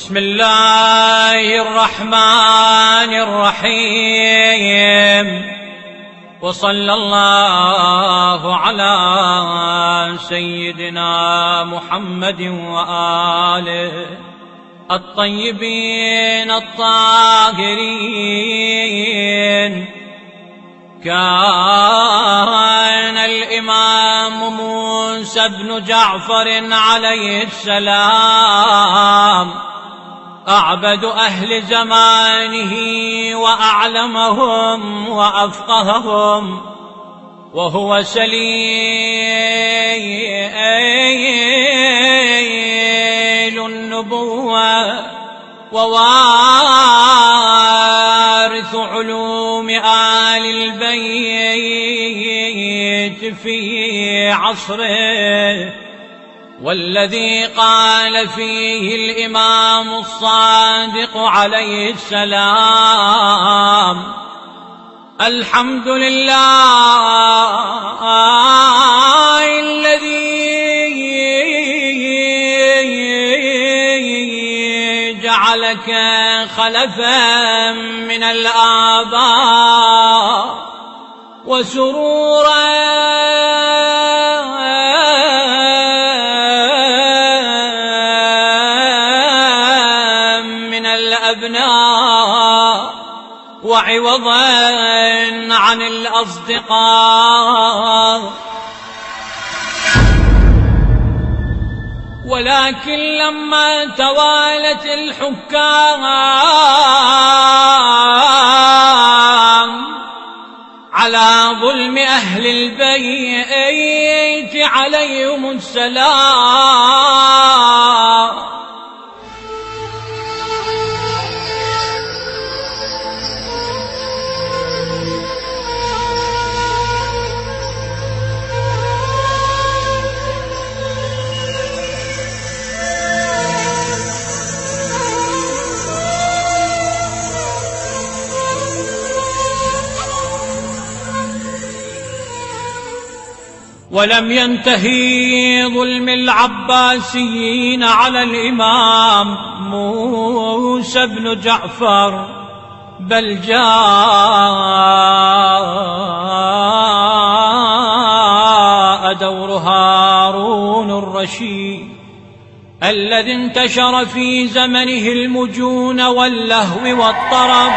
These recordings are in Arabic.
بسم الله الرحمن الرحيم، وصلى الله على سيدنا محمد وآله الطيبين الطاهرين. كان الإمام موسى بن جعفر عليه السلام أعبد أهل زمانه وأعلمهم وأفقههم، وهو سليل النبوة ووارث علوم آل البيت في عصره، والذي قال فيه الإمام الصادق عليه السلام: الحمد لله الذي جعلك خلفا من الآباء وسرورا من الأبناء وعوضا عن الأصدقاء. ولكن لما توالت الحكام على ظلم أهل البيت عليهم السلام ولم ينتهي ظلم العباسيين على الإمام موسى بن جعفر، بل جاء دور هارون الرشيد الذي انتشر في زمنه المجون واللهو والطرب.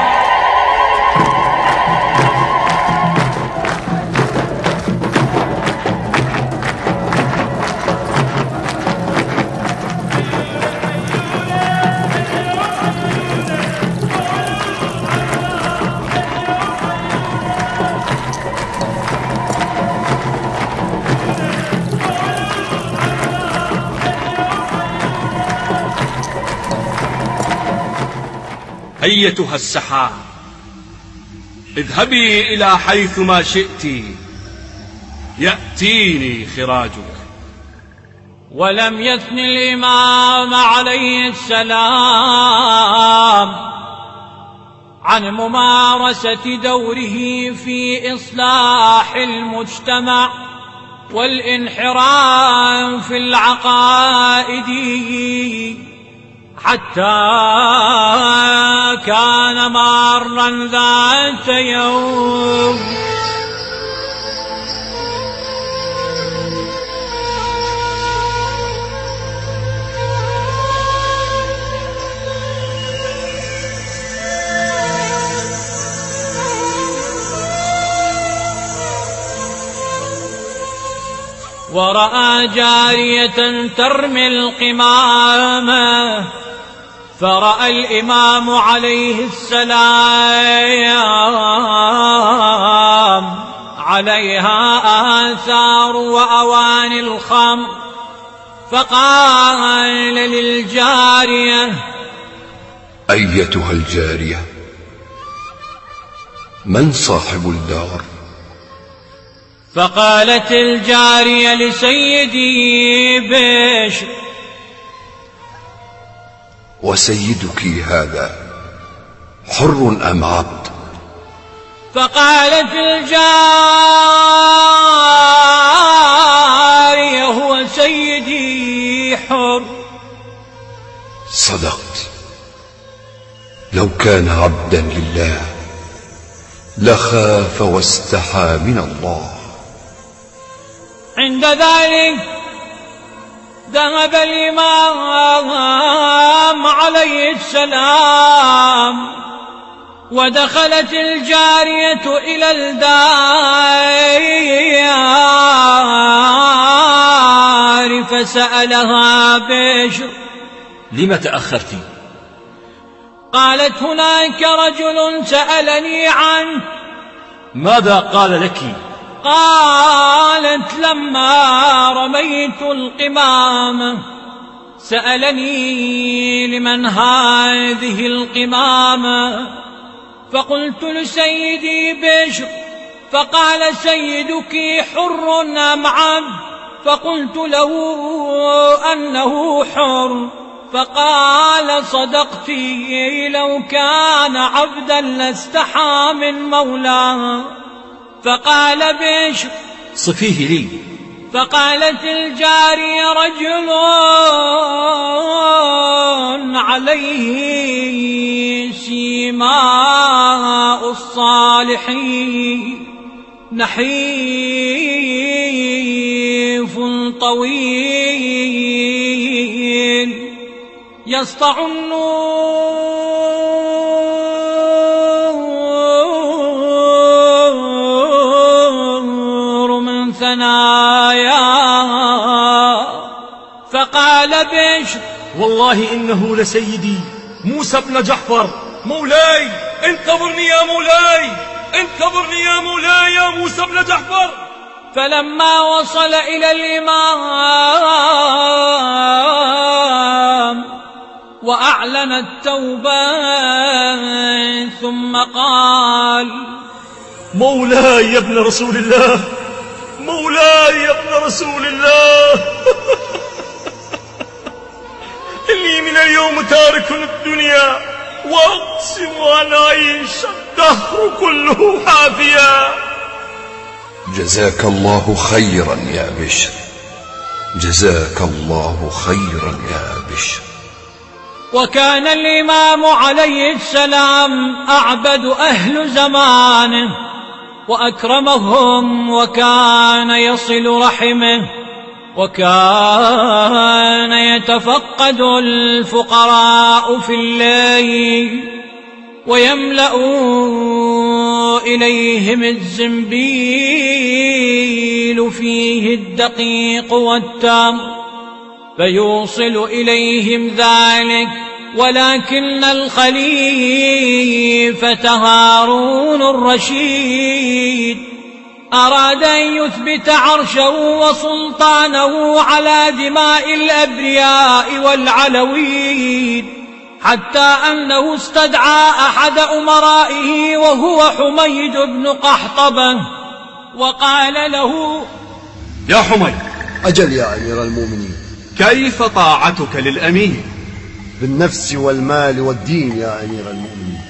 أيتها السحاب، اذهبي إلى حيث ما شئت يأتيني خراجك. ولم يثن الإمام عليه السلام عن ممارسة دوره في إصلاح المجتمع والانحراف في العقائد، حتى كان مارا ذات يوم ورأى جارية ترمي القمامة، فرأى الإمام عليه السلام عليها آثار وأواني الخمر، فقال للجارية: أيتها الجارية، من صاحب الدار؟ فقالت الجارية لسيدي: بشر. وسيدك هذا حر أم عبد؟ فقالت الجارية: هو سيدي حر. صدقت، لو كان عبدا لله لخاف واستحى من الله. عند ذلك ذهب الإمام عليه السلام، ودخلت الجارية إلى الدار فسألها بشر: لم تأخرت؟ قالت: هناك رجل سألني عنه. ماذا قال لك؟ قالت: لما رميت القمامة سألني لمن هذه القمامة، فقلت لسيدي بشر، فقال: سيدك حر أم عبد؟ فقلت له أنه حر، فقال: صدقت، لو كان عبدا لاستحى من مولاه. فقال بشر: صفيه لي. فقالت الجارية: رجل عليه سيماء الصالحين، نحيف طويل، يسطع النور من ثناياه. فقال بشر: والله إنه لسيدي موسى بن جعفر. مولاي انتظرني يا مولاي، انتظرني يا مولاي يا موسى بن جعفر. فلما وصل إلى الإمام وأعلن التوبة ثم قال: مولاي يا ابن رسول الله، مولاي يا ابن رسول الله. إني من اليوم تارك الدنيا وأقسم أن أعيش الدهر كله حافيا. جزاك الله خيرا يا بشر، جزاك الله خيرا يا بشر. وكان الإمام عليه السلام أعبد أهل زمانه وأكرمهم، وكان يصل رحمه، وكان يتفقد الفقراء في الليل ويملأ إليهم الزنبيل فيه الدقيق والتمر فيوصل إليهم ذلك. ولكن الخليفة هارون الرشيد أراد أن يثبت عرشه وسلطانه على دماء الأبرياء والعلويين، حتى أنه استدعى أحد أمرائه وهو حميد بن قحطبة وقال له: يا حميد. أجل يا أمير المؤمنين. كيف طاعتك للأمير؟ بالنفس والمال والدين يا أمير المؤمنين.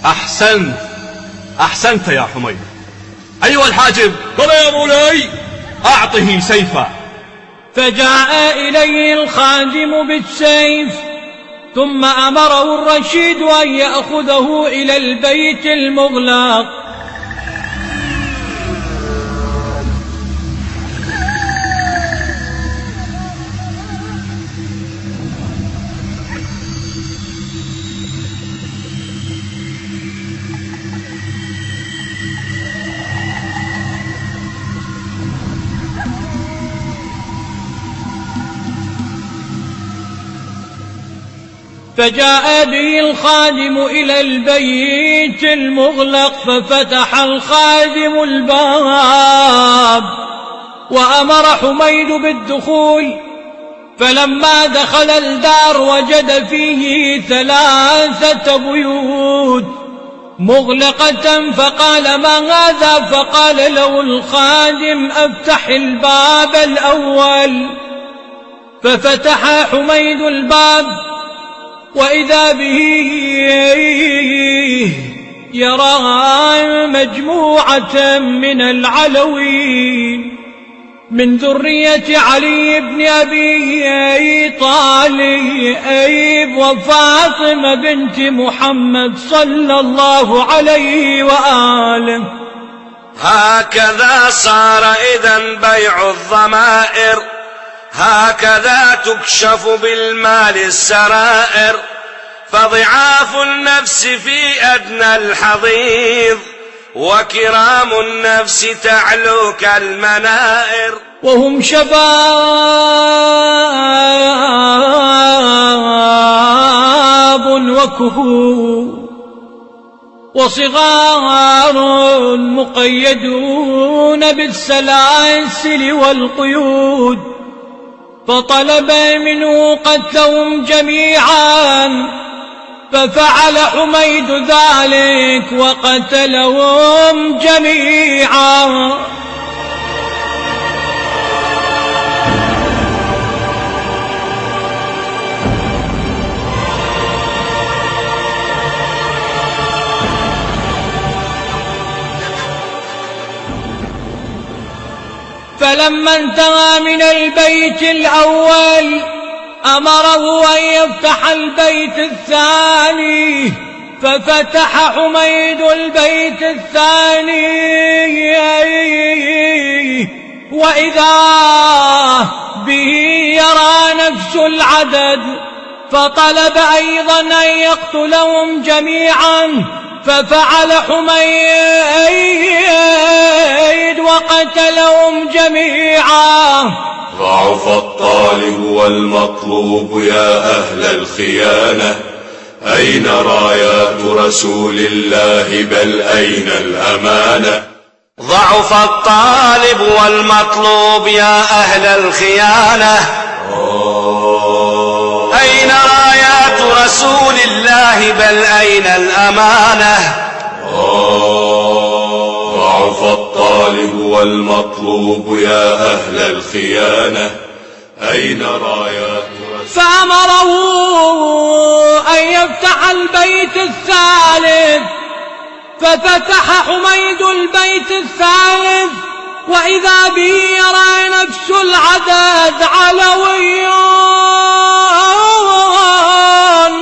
أحسنت، أحسنت يا حميد. أيها الحاجب. بلى يا مولاي. أعطه سيفا. فجاء إليه الخادم بالسيف، ثم أمره الرشيد أن يأخذه إلى البيت المغلق. فجاء به الخادم إلى البيت المغلق، ففتح الخادم الباب وأمر حميد بالدخول. فلما دخل الدار وجد فيه 3 بيوت مغلقة، فقال: ما هذا؟ فقال له الخادم: افتح الباب الأول. ففتح حميد الباب وإذا به يرى مجموعة من العلويين من ذرية علي بن أبي طالب وفاطمة بنت محمد صلى الله عليه وآله. هكذا صار إذن بيع الضمائر، هكذا تكشف بالمال السرائر، فضعاف النفس في أدنى الحضيض، وكرام النفس تعلو كالمنائر. وهم شباب وكهول وصغار مقيدون بالسلاسل والقيود، فطلب منه قتلهم جميعا، ففعل حميد ذلك وقتلهم جميعا. فلما انتهى من البيت الأول أمره أن يفتح البيت الثاني، ففتح حميد البيت الثاني وإذا به يرى نفس العدد، فطلب أيضا أن يقتلهم جميعا، ففعل حميد وقتلهم جميعا. ضعف الطالب والمطلوب يا أهل الخيانة، أين رايات رسول الله بل أين الأمانة؟ ضعف الطالب والمطلوب يا أهل الخيانة، أين رايات رسول الله بل أين الأمانة؟ ضعف الطالب والمطلوب يا أهل الخيانة، أين رايات رسول؟ فأمره أن يفتح البيت الثالث، ففتح حميد البيت الثالث وإذا به يرى نفس العدد علويون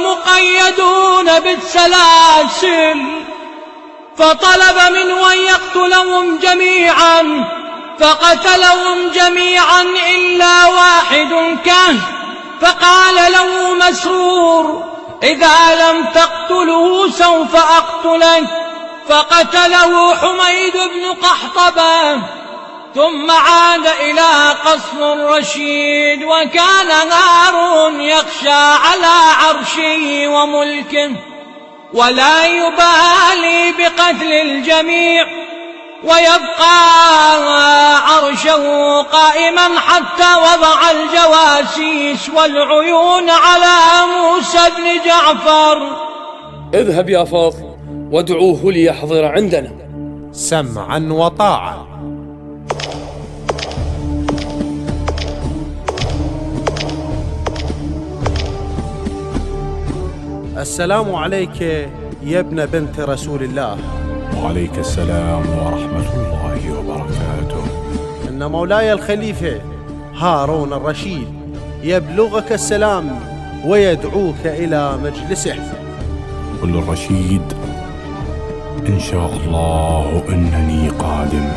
مقيدون بالسلاسل، فطلب منه أن يقتلهم جميعا، فقتلهم جميعا إلا واحد كان، فقال له مسرور: إذا لم تقتله سوف أقتلك، فقتله حميد بن قحطبة. ثم عاد إلى قصر الرشيد، وكان هارون يخشى على عرشه وملكه ولا يبالي بقتل الجميع، ويبقى عرشه قائما حتى وضع الجواسيس والعيون على موسى بن جعفر. اذهب يا فاضل وادعوه ليحضر عندنا. سمعا وطاعة. السلام عليك يا ابن بنت رسول الله. وعليك السلام ورحمة الله وبركاته. إن مولاي الخليفة هارون الرشيد يبلغك السلام ويدعوك إلى مجلسه. قل الرشيد إن شاء الله إنني قادم.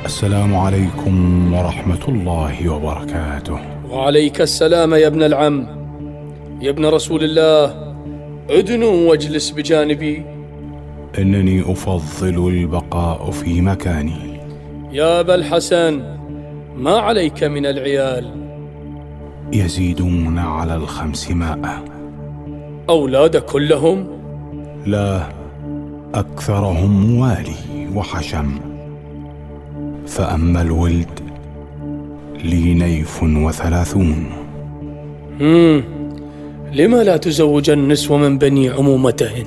السلام عليكم ورحمة الله وبركاته. وعليك السلام يا ابن العم، يا ابن رسول الله، ادنو واجلس بجانبي. إنني أفضل البقاء في مكاني. يا أبا الحسن، ما عليك من العيال؟ يزيدون على 500. أولاد كلهم؟ لا، أكثرهم موالي وحشم، فأما الولد لي نيف 30. لما لا تزوج النسوة من بني عمومتهن؟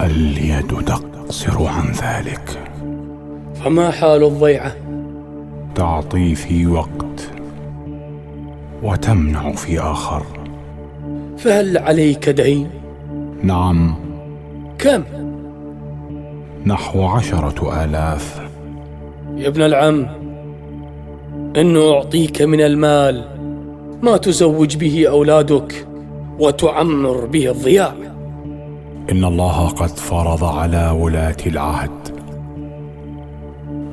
اليد تقصر عن ذلك. فما حال الضيعة؟ تعطي في وقت وتمنع في آخر. فهل عليك دين؟ نعم. كم؟ نحو 10,000. يا ابن العم، إنه أعطيك من المال ما تزوج به أولادك وتعمر به الضياع. إن الله قد فرض على ولاة العهد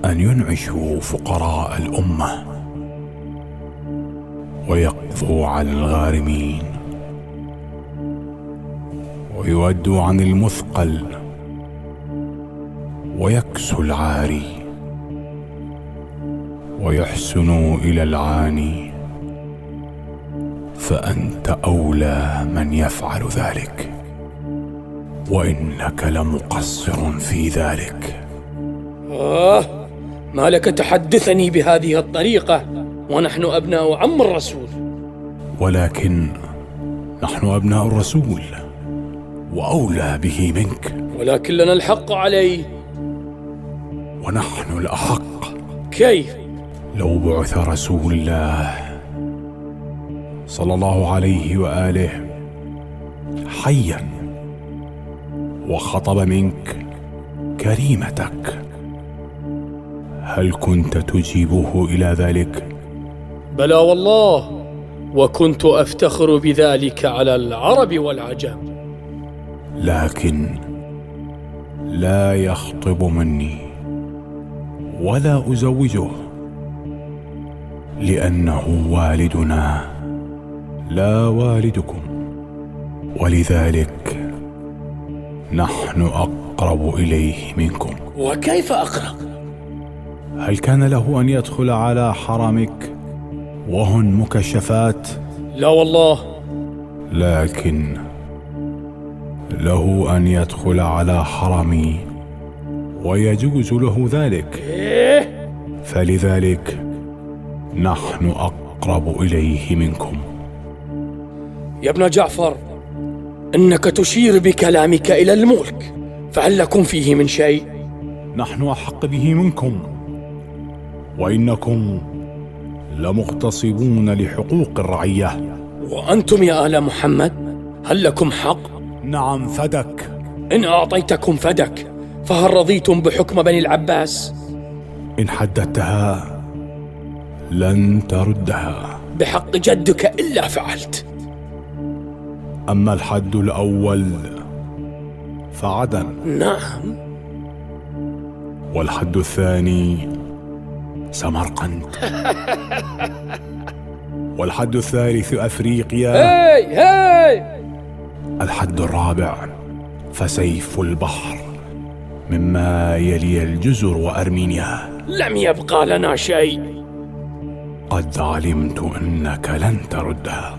أن ينعشوا فقراء الأمة ويقضوا على الغارمين ويودوا عن المثقل ويكسوا العاري ويحسنوا إلى العاني، فأنت أولى من يفعل ذلك، وإنك لمقصر في ذلك. ما لك تحدثني بهذه الطريقة ونحن أبناء عم الرسول؟ ولكن نحن أبناء الرسول وأولى به منك. ولكن لنا الحق عليه. ونحن الأحق. كيف؟ لو بعث رسول الله صلى الله عليه وآله حيا وخطب منك كريمتك، هل كنت تجيبه إلى ذلك؟ بلى والله، وكنت أفتخر بذلك على العرب والعجم. لكن لا يخطب مني ولا أزوجه، لأنه والدنا لا والدكم، ولذلك نحن أقرب إليه منكم. وكيف أقرب؟ هل كان له أن يدخل على حرمك وهن مكشفات؟ لا والله. لكن له أن يدخل على حرمي ويجوز له ذلك، فلذلك نحن أقرب إليه منكم. يا ابن جعفر، إنك تشير بكلامك إلى الملك، فهل لكم فيه من شيء؟ نحن أحق به منكم، وإنكم لمغتصبون لحقوق الرعية. وأنتم يا آل محمد هل لكم حق؟ نعم، فدك. إن أعطيتكم فدك فهل رضيتم بحكم بني العباس؟ إن حددتها لن تردها بحق جدك إلا فعلت. أما الحد الأول فعدن. نعم. والحد الثاني سمرقند. والحد الثالث أفريقيا. هاي الحد الرابع فسيف البحر مما يلي الجزر وأرمينيا. لم يبقى لنا شيء. قد علمت أنك لن تردها.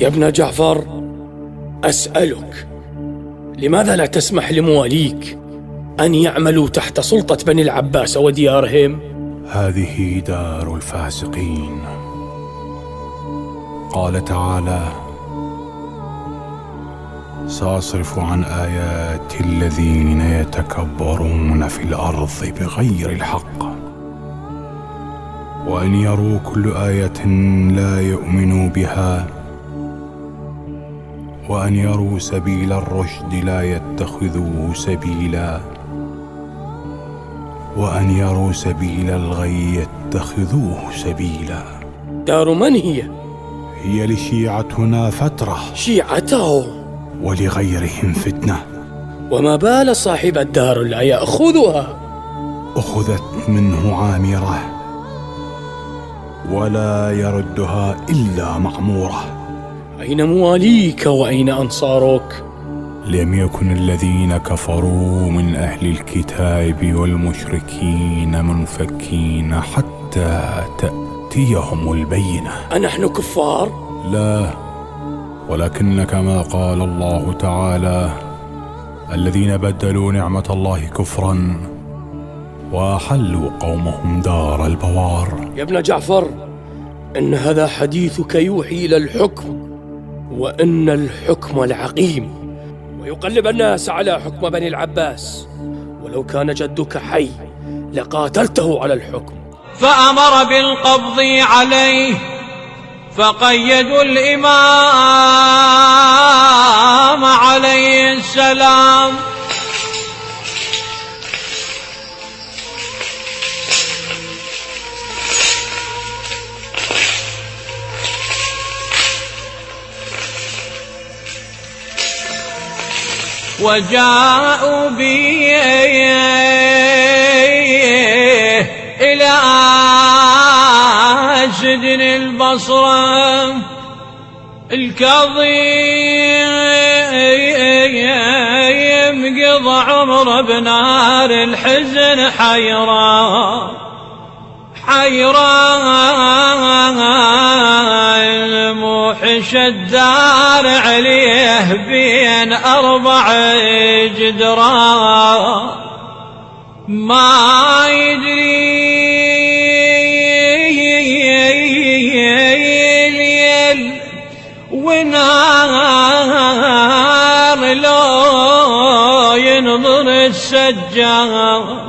يا ابن جعفر، أسألك، لماذا لا تسمح لمواليك أن يعملوا تحت سلطة بني العباس وديارهم؟ هذه دار الفاسقين. قال تعالى: سأصرف عن آيات الذين يتكبرون في الأرض بغير الحق، وإن يروا كل آية لا يؤمنوا بها، وأن يروا سبيل الرشد لا يتخذوه سبيلا، وأن يروا سبيل الغي يتخذوه سبيلا. دار من هي؟ هي لشيعتنا فترة. شيعتهم؟ ولغيرهم فتنة. وما بال صاحب الدار لا يأخذها؟ أخذت منه عامرة ولا يردها إلا معمورة. أين مواليك وأين أنصارك؟ لم يكن الذين كفروا من أهل الكتاب والمشركين منفكين حتى تأتيهم البينة. أنحن كفار؟ لا، ولكن كما قال الله تعالى: الذين بدلوا نعمة الله كفرا وأحلوا قومهم دار البوار. يا ابن جعفر، إن هذا حديثك يوحي إلى الحكم، وإن الحكم العقيم، ويقلب الناس على حكم بني العباس، ولو كان جدك حي لقاتلته على الحكم. فأمر بالقبض عليه، فقيدوا الإمام عليه السلام. وجاءوا به إلى سجن البصرة. الكظيم قضى عمره بنار الحزن حيران موحش الدار عليه بين 4 جدران، ما يدري الليل ونهار لو ينظر السجار،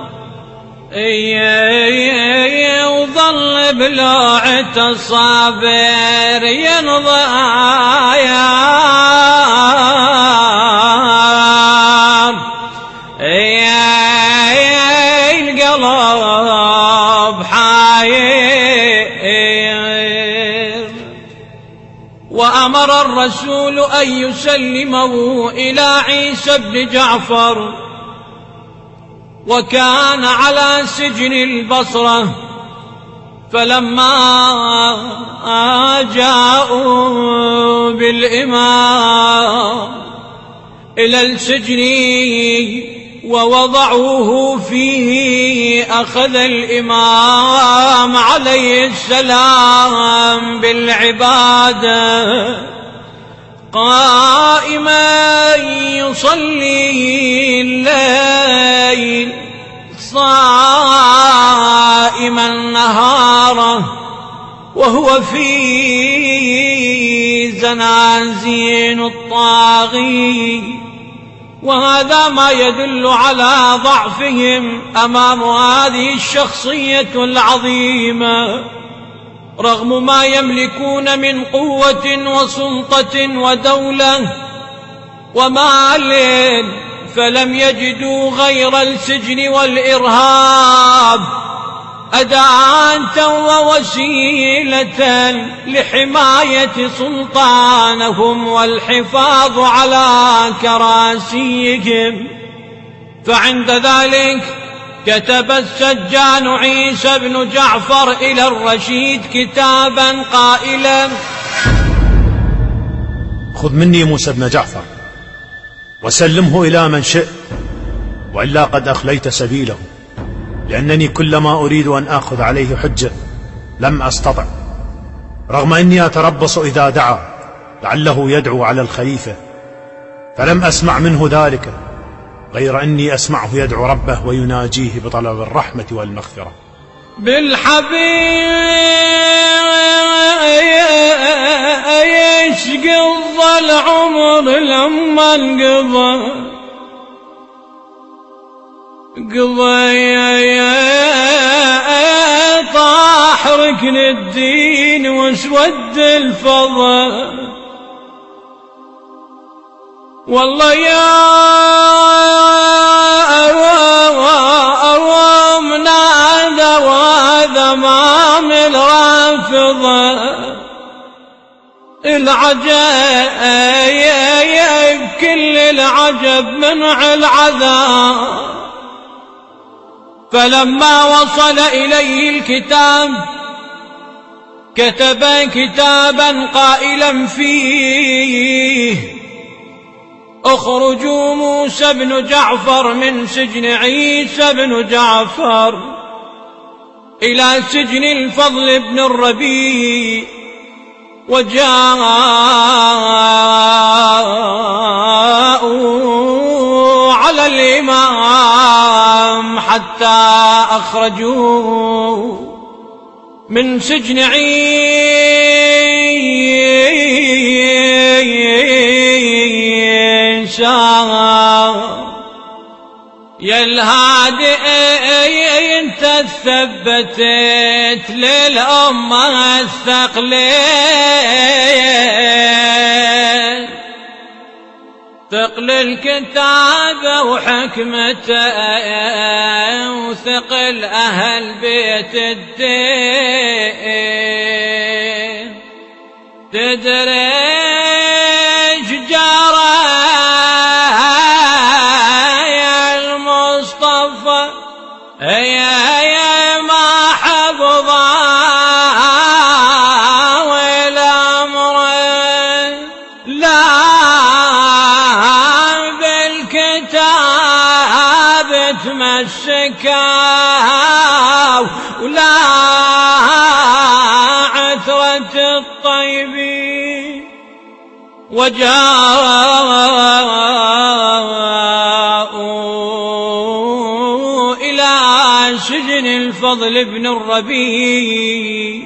وظل بلوعة الصابر ينظر القلب حاير. وأمر الرسول أن يسلمه إلى عيسى بن جعفر، وكان على سجن البصرة. فلما جاءوا بالإمام إلى السجن ووضعوه فيه، أخذ الإمام عليه السلام بالعبادة، قائما يصلي الليل، صائما نهاره، وهو في زنازين الطاغي. وهذا ما يدل على ضعفهم أمام هذه الشخصية العظيمة، رغم ما يملكون من قوة وسلطة ودولة ومال، فلم يجدوا غير السجن والإرهاب أداة ووسيلة لحماية سلطانهم والحفاظ على كراسيهم. فعند ذلك كتب السجان عيسى بن جعفر إلى الرشيد كتابا قائلا: خذ مني موسى بن جعفر وسلمه إلى من شئت، وإلا قد أخليت سبيله، لأنني كلما أريد أن آخذ عليه حجة لم أستطع، رغم أني أتربص إذا دعا لعله يدعو على الخليفة، فلم أسمع منه ذلك، غير أني أسمعه يدعو ربه ويناجيه بطلب الرحمة والمغفرة. بالحبيب قضى العمر لما انقضى، طاح ركن الدين واسود الفضل. والله يا أروم نادى وهذا ما من رافضة، العجب كل العجب منع العذاب. فلما وصل إليه الكتاب كتب كتابا قائلا فيه: اخرجوا موسى بن جعفر من سجن عيسى بن جعفر إلى سجن الفضل بن الربيع. وجاءوا على الإمام حتى أخرجوه من سجن عيسى. يا الهادي انت ثبتت للأمة الثقلين، ثقل الكتاب وحكمته وثقل أهل بيت الدين. تدري ايش جرى يا المصطفى يا ما حفظا والأمر لا بالكتاب تمسكا ولا عثرة الطيبين. وجاءوا إلى سجن الفضل بن الربيع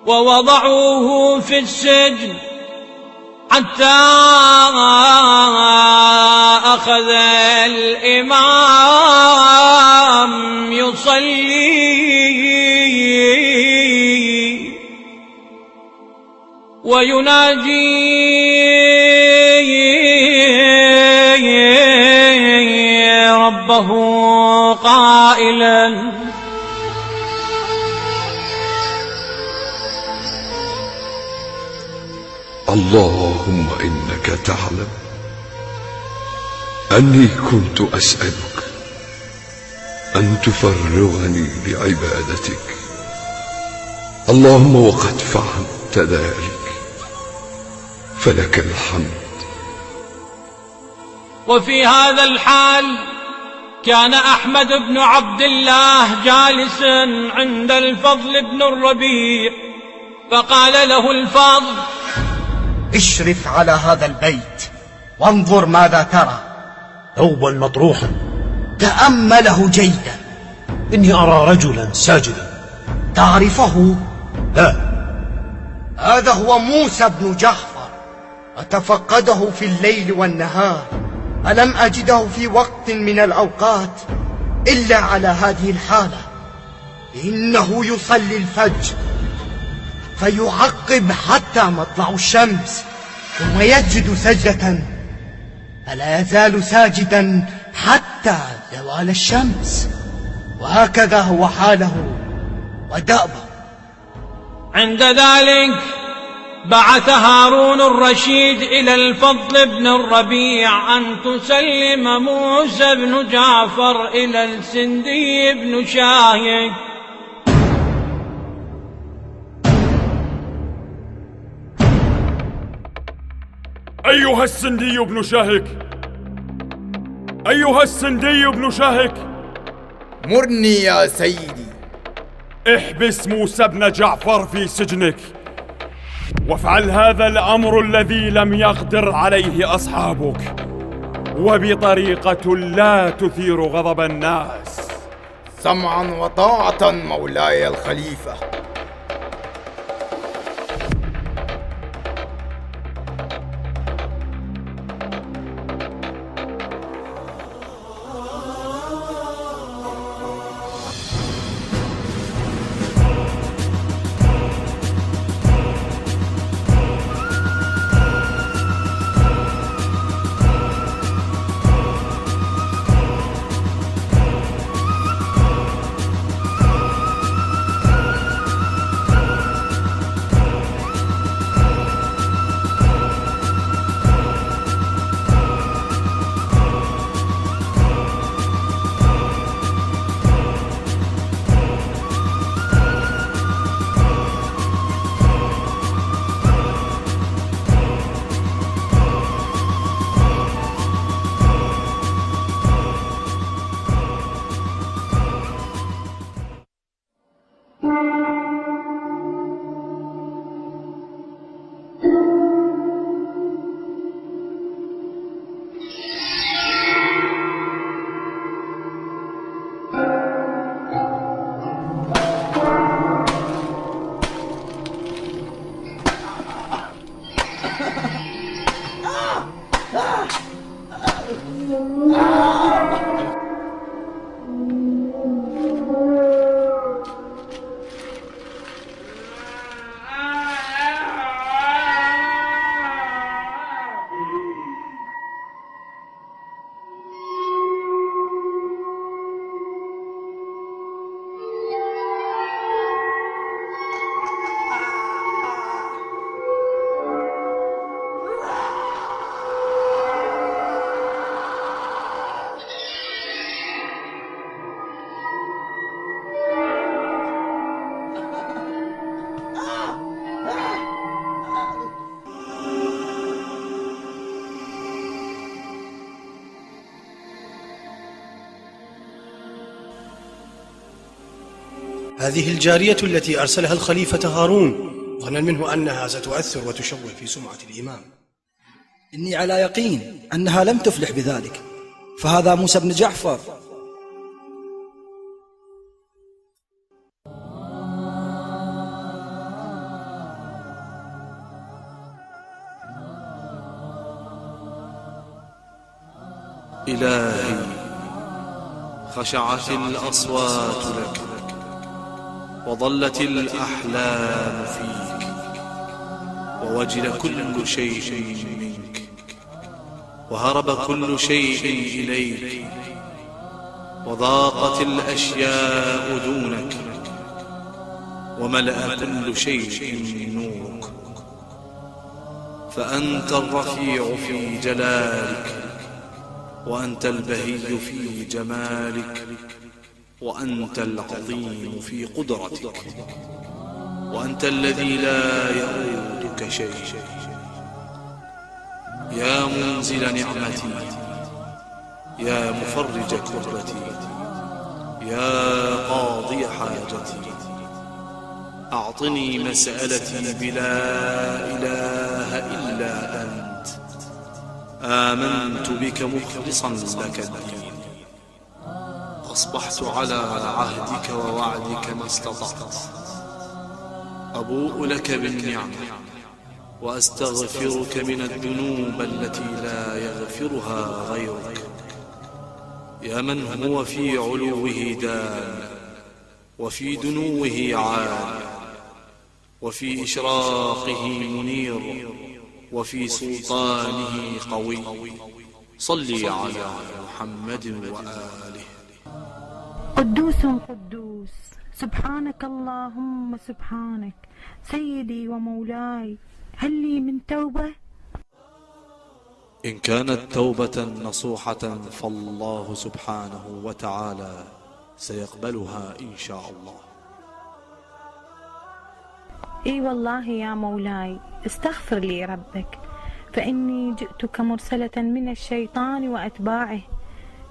ووضعوه في السجن حتى أخذ الإمام يصلي ويناجي ربه قائلا: اللهم إنك تعلم أني كنت أسألك أن تفرغني لعبادتك، اللهم وقد فعلت ذلك فلك الحمد. وفي هذا الحال كان أحمد بن عبد الله جالسا عند الفضل بن الربيع، فقال له الفضل: اشرف على هذا البيت وانظر ماذا ترى. ثوبا مطروحا. تأمله جيدا. إني أرى رجلا ساجدا. تعرفه؟ لا. هذا هو موسى بن جعفر، أتفقده في الليل والنهار، ألم أجده في وقت من الأوقات إلا على هذه الحالة. إنه يصلي الفجر فيعقب حتى مطلع الشمس ثم يسجد سجدة، فلا يزال ساجدا حتى زوال الشمس، وهكذا هو حاله ودأبه. عند ذلك بعث هارون الرشيد إلى الفضل بن الربيع أن تسلم موسى بن جعفر إلى السندي بن شاهك. أيها السندي بن شاهك، أيها السندي بن شاهك، مرني يا سيدي. احبس موسى بن جعفر في سجنك، وافعل هذا الأمر الذي لم يقدر عليه أصحابك، وبطريقة لا تثير غضب الناس. سمعا وطاعة مولاي الخليفة. هذه الجارية التي أرسلها الخليفة هارون ظنا منه أنها ستؤثر وتشوه في سمعة الإمام. إني على يقين أنها لم تفلح بذلك، فهذا موسى بن جعفر. إلهي، خشعت الأصوات لك وضلت الأحلام فيك ووجل كل شيء منك وهرب كل شيء إليك وضاقت الأشياء دونك وملأ كل شيء نورك، فأنت الرفيع في جلالك وأنت البهي في جمالك وأنت العظيم في قدرتك وأنت الذي لا يؤودك شيء. يا منزل نعمتي، يا مفرج كربتي، يا قاضي حاجتي، أعطني مسألتي بلا إله إلا أنت. آمنت بك مخلصا لك الدين، أصبحت على عهدك ووعدك ما استطعت. أبوء لك بالنعمة وأستغفرك من الذنوب التي لا يغفرها غيرك. يا من هو في علوه دان وفي دنوه عال وفي إشراقه منير وفي سلطانه قوي، صلي على محمد وآله. قدوس قدوس، سبحانك اللهم سبحانك، سيدي ومولاي، هل لي من توبة؟ إن كانت توبة نصوحة فالله سبحانه وتعالى سيقبلها إن شاء الله. إي والله يا مولاي، استغفر لي ربك، فإني جئتك مرسلة من الشيطان وأتباعه،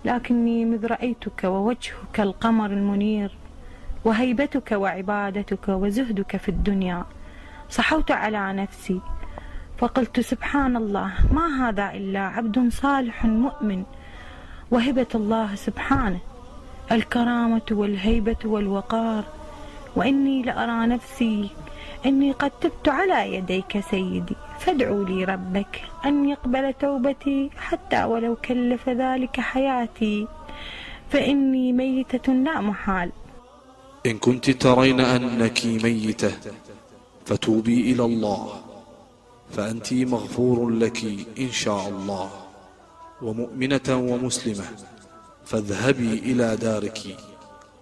لكني مذ رأيتك ووجهك القمر المنير وهيبتك وعبادتك وزهدك في الدنيا صحوت على نفسي، فقلت سبحان الله، ما هذا إلا عبد صالح مؤمن، وهبة الله سبحانه الكرامة والهيبة والوقار، وإني لأرى نفسي إني قد تبت على يديك سيدي، فادعوا لي ربك أن يقبل توبتي حتى ولو كلف ذلك حياتي، فإني ميتة لا محال. إن كنت ترين أنك ميتة فتوبي إلى الله، فأنت مغفور لك إن شاء الله، ومؤمنة ومسلمة، فاذهبي إلى دارك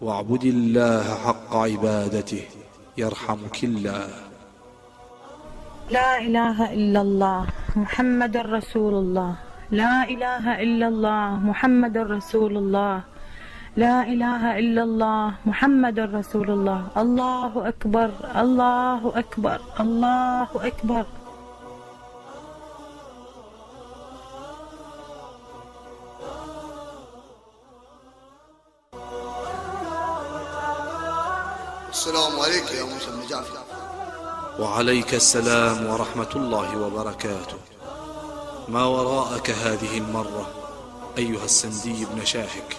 واعبدي الله حق عبادته يرحمك الله. لا إله إلا الله محمد رسول الله، لا إله إلا الله محمد رسول الله، لا إله إلا الله محمد رسول الله. الله أكبر، الله أكبر، الله أكبر. السلام عليك يا موسى بن جعفر. وعليك السلام ورحمة الله وبركاته. ما وراءك هذه المرة أيها السندي بن شاهك؟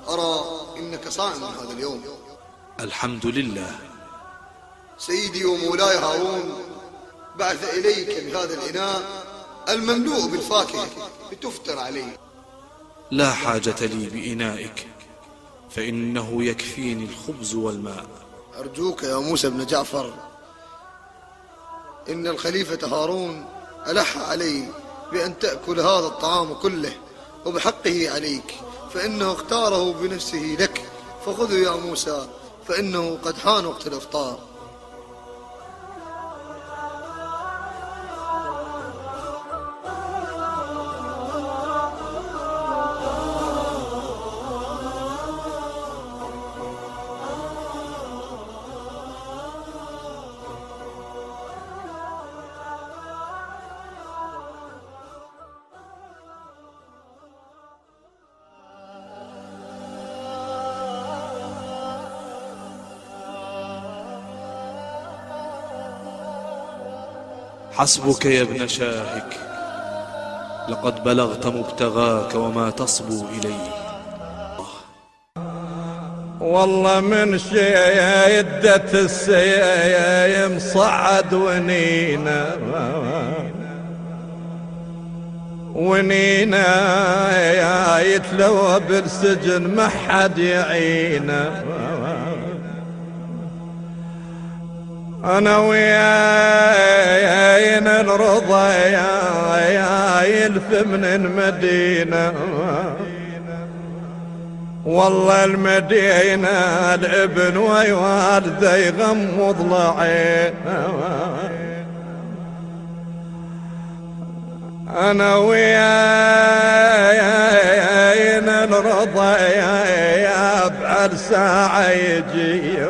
أرى إنك صائم هذا اليوم. الحمد لله. سيدي ومولاي هارون بعث إليك بهذا الإناء المملوء بالفاكهة لتفطر عليه. لا حاجة لي بإنائك، فإنه يكفيني الخبز والماء. أرجوك يا موسى بن جعفر، إن الخليفة هارون ألح علي بأن تأكل هذا الطعام كله وبحقه عليك، فإنه اختاره بنفسه لك، فخذه يا موسى فإنه قد حان وقت الإفطار. حسبك يا ابن شاهك، لقد بلغت مبتغاك وما تصبو إليه. والله من شدة السيم صعد ونينا يتلوى بالسجن ما حد يعينا. أنا وياين الرضا يلف من المدينة، والله المدينة الابن ويوالده يغمض العين. أنا وياين الرضا بعد ساعة يجي،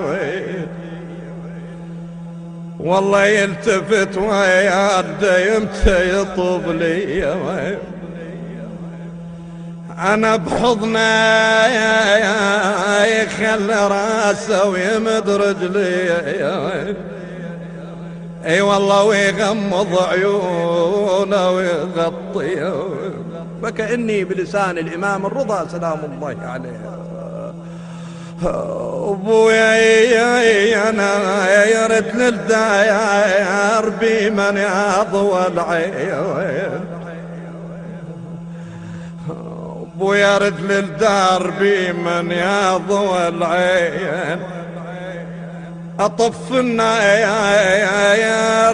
والله يلتفت ويعده يمتى يطوب لي. أنا بحضنه يخلي راسه ويمد رجلي، اي والله ويغمض عيونه ويغطي، وكأني بلسان الإمام الرضا سلام الله عليه. ابويا انا يرد للداير بمن يضوى العين، ابويا يرد للدار بمن يضوى العين. اطف الناير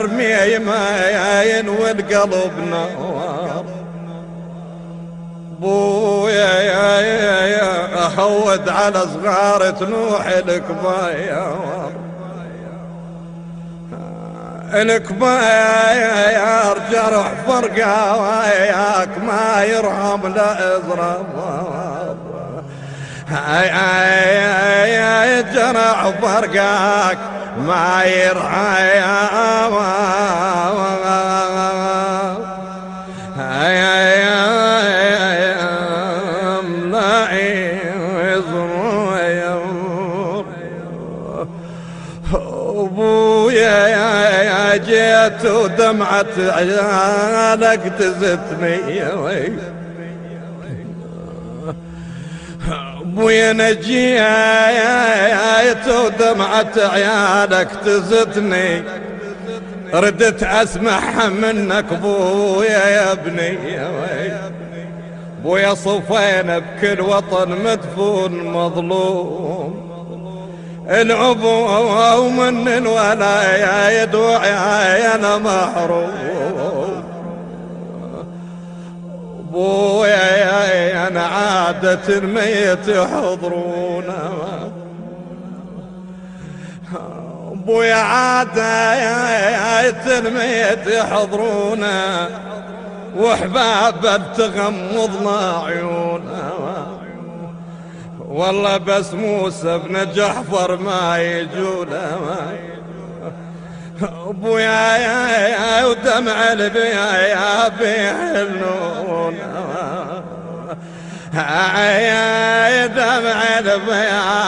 ميماين والقلب نوار، ابويا اهود على صغار تنوح الكباير، الكباير جرح فرقه وياك ما يرحم لا اضرب، جرح فرقك ما يرحم ابويا جيت ودمعة عيالك تزتني، ابويا نجيت ودمعة عيالك تزتني، ردت اسمعها منك ابويا يا ابني. ابويا صفينا بكل وطن مدفون مظلوم، العبوة ومن الولاية يدوعي انا محروم. ابويا انا عادة الميت يحضرونا، ابويا عادة الميت يحضرونا، وحباب تغمضنا عيونا، والله بس موسى بن جعفر ما يجونا. ابويا ودمع البيا بيحلون، يا دمع البيا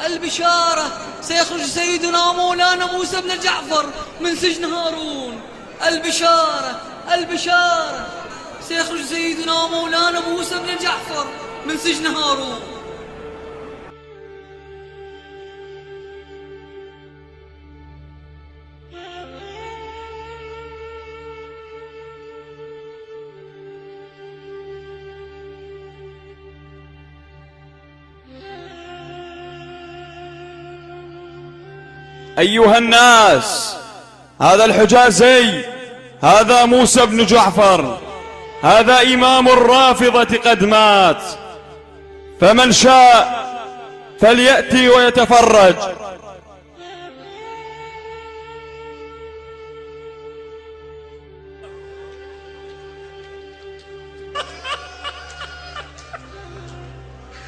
البشارة سيخرج سيدنا مولانا موسى بن جعفر من سجن هارون. البشارة البشارة سيخرج سيدنا مولانا موسى بن جعفر من سجن هارون. أيها الناس، هذا الحجازي، هذا موسى بن جعفر، هذا إمام الرافضة قد مات، فمن شاء فليأتي ويتفرج.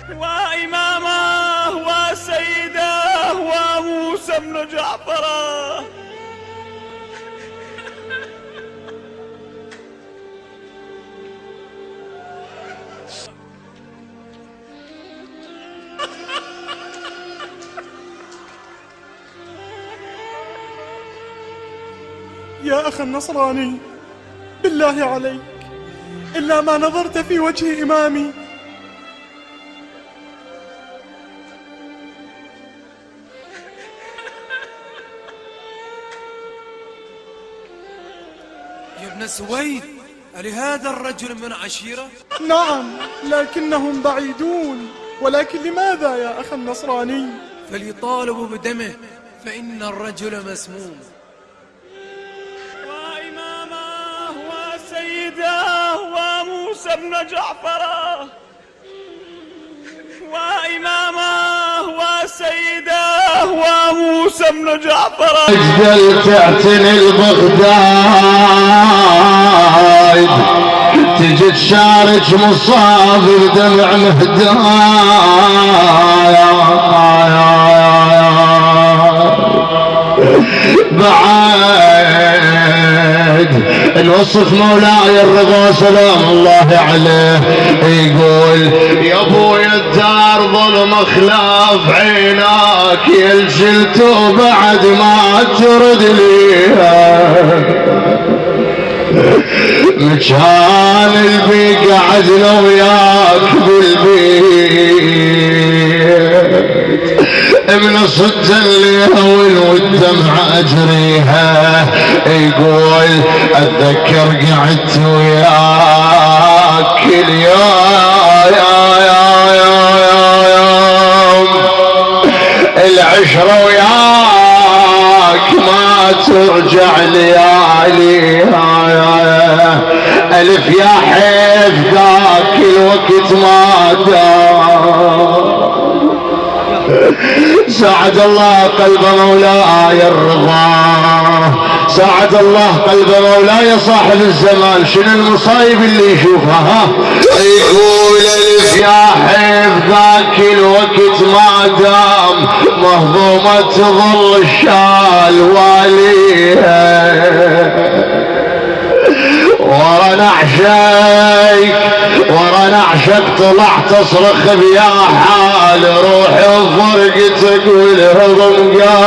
وإمامه وسيده وموسى بن جعفر. يا أخي النصراني، بالله عليك إلا ما نظرت في وجه إمامي. يا ابن سويد، ألهذا الرجل من عشيرة؟ نعم، لكنهم بعيدون. ولكن لماذا يا أخي النصراني؟ فليطالبوا بدمه، فإن الرجل مسموم. وإمامه وسيده وموسى بن جعفر، وإمامه وسيده وموسى بن جعفر. اجدل تعتني البغداد، تجي تشارك مصاب بدمع مهدايا. بعد الوصف مولاي الرضا سلام الله عليه يقول: يا ابويا الدار ظلم خلاف عيناك، يلجلت بعد ما ترد ليها، مكان البي قعدنا وياك بالبيت، من صد الهول والدمع اجريها. يقول: اتذكر قعدت وياك اليوم، العشرة وياك ما ترجع لياليها. ألف يا حيف ذاك الوقت ما دام. سعد الله قلب مولاي الرضا، سعد الله قلب مولاي صاحب الزمان. شنو المصايب اللي يشوفها؟ يقول: ألف يا حيف ذاك الوقت ما دام، مهضومة تظل الشال واليها، ورا نعشك طلعت اصرخ بيا حال، روحي وفرقتك والهضم قال